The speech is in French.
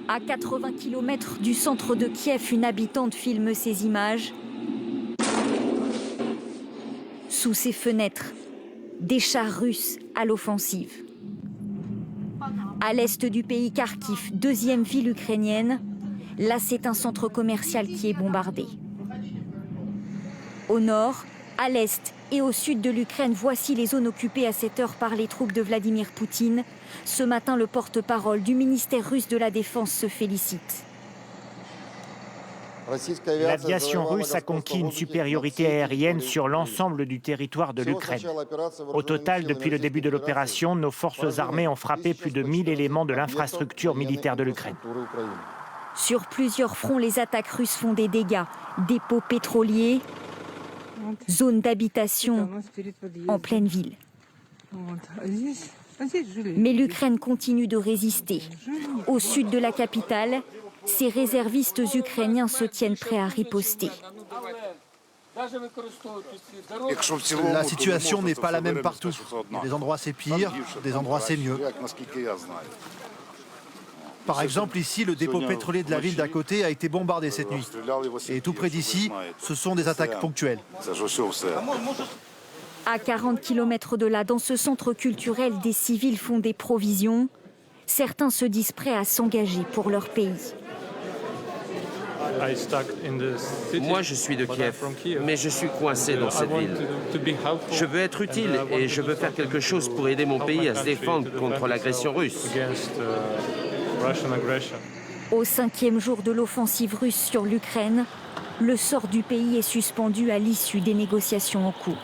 À 80 km du centre de Kiev, une habitante filme ces images. Sous ses fenêtres, des chars russes à l'offensive. À l'est du pays, Kharkiv, deuxième ville ukrainienne, là c'est un centre commercial qui est bombardé. Au nord, à l'est et au sud de l'Ukraine, voici les zones occupées à cette heure par les troupes de Vladimir Poutine. Ce matin, le porte-parole du ministère russe de la Défense se félicite. L'aviation russe a conquis une supériorité aérienne sur l'ensemble du territoire de l'Ukraine. Au total, depuis le début de l'opération, nos forces armées ont frappé plus de 1000 éléments de l'infrastructure militaire de l'Ukraine. Sur plusieurs fronts, les attaques russes font des dégâts. Dépôts pétroliers, zones d'habitation en pleine ville. Mais l'Ukraine continue de résister. Au sud de la capitale, ces réservistes ukrainiens se tiennent prêts à riposter. La situation n'est pas la même partout. Il y a des endroits c'est pire, des endroits c'est mieux. Par exemple, ici, le dépôt pétrolier de la ville d'à côté a été bombardé cette nuit. Et tout près d'ici, ce sont des attaques ponctuelles. À 40 km de là, dans ce centre culturel, des civils font des provisions. Certains se disent prêts à s'engager pour leur pays. Moi, je suis de Kiev, mais je suis coincé dans cette ville. Je veux être utile et je veux faire quelque chose pour aider mon pays à se défendre contre l'agression russe. Au 5e jour de l'offensive russe sur l'Ukraine, le sort du pays est suspendu à l'issue des négociations en cours.